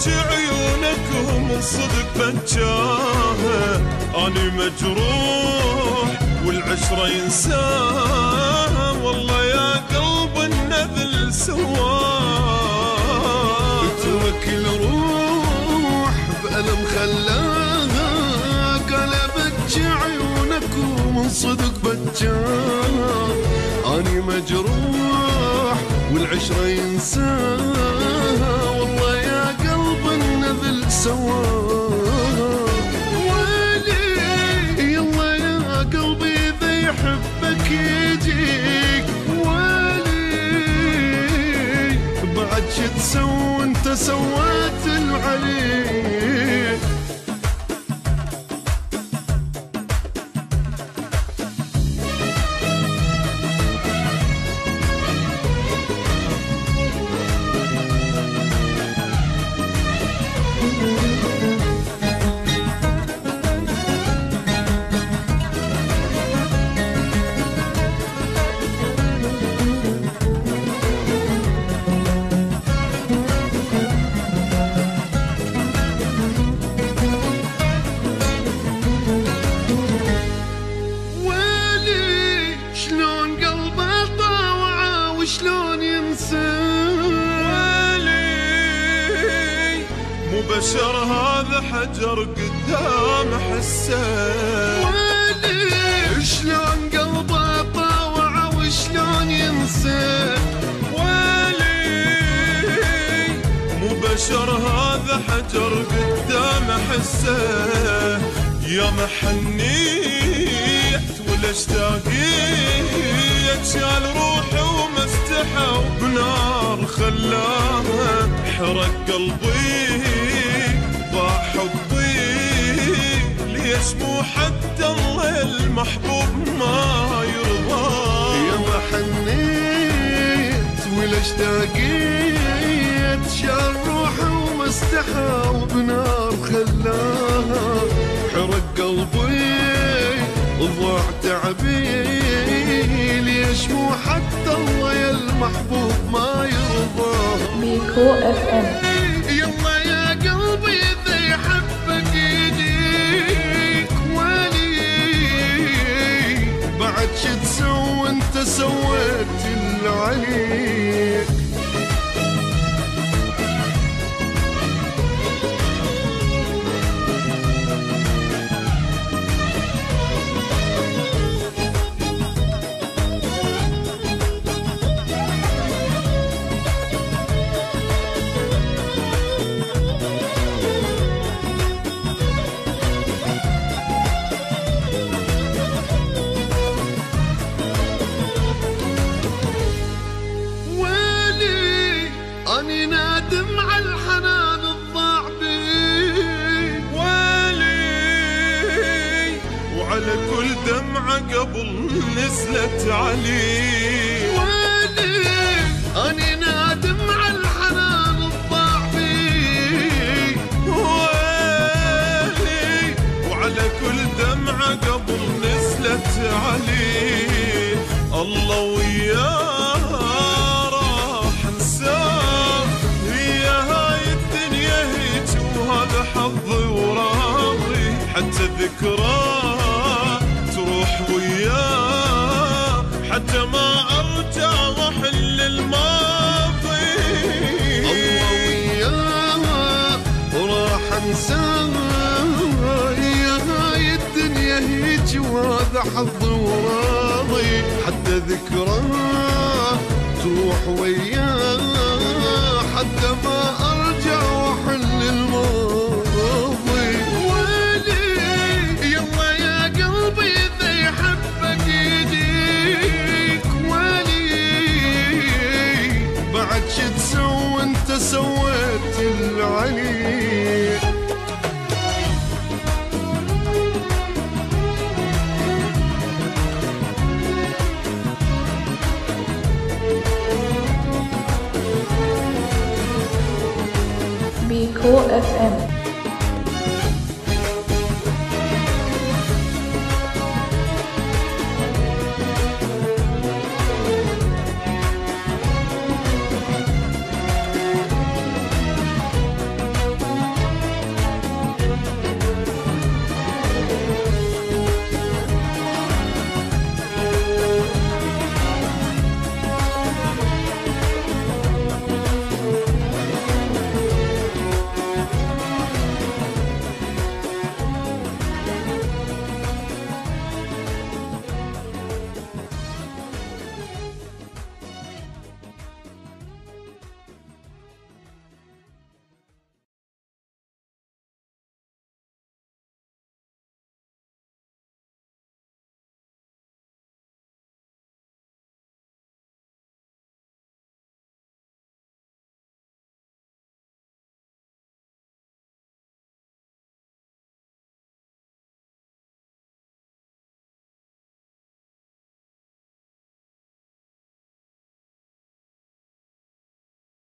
بكي عيونك ومن صدق بجاها، أني مجروح والعشرة ينساها، والله يا قلب النذل سواه. اترك الروح بألم خلاها، قلبت عيونك ومن صدق بجاها، أني مجروح والعشرة ينساها، والله يا قلب النذل سواه. ويلي يلا يا قلبي إذا يحبك يجيك، ويلي بعد شو تسوي انت سويت العليك. شلون ينسى ويلي مو بشر هذا حجر قدام حسه، ويلي شلون قلبه طاوع وشلون ينسى. ويلي مو بشر هذا حجر قدام حسه، يا محنيت ولا اشتاقيت، شال روحي وما استحى وبنار خلاها، حرق قلبي ضاع حبي، ليش مو حتى الله المحبوب ما يرضى. يا محنيت ولا اشتاقيت، شال روحي وما استحى وبنار خلاها، حرق قلبي ضاع تعبي، ليش مو حتى الله يا المحبوب ما يرضى. بيكو اف ام. يلا يا قلبي إذا يحبك يجيك، ولي بعد شو تسوي انت سويت اللي عليك. أني نادم على الحنان الضاع بي، ويلي وعلى كل دمعة قبل نزلت علي. ويلي أني نادم على الحنان الضاع بي، ويلي وعلى كل دمعة قبل نزلت علي. الله وياه راح انساه، هي هاي الدنيا هيج وهذا حظي وراضي، حتى ذكراه تروح وياه، حتى ما ارجع واحل الماضي. الله وياه وراح انساه، هي هاي الدنيا هيج وهذا حظي وراضي، حتى ذكراه تروح وياه، حتى ما ارجع واحل الماضي.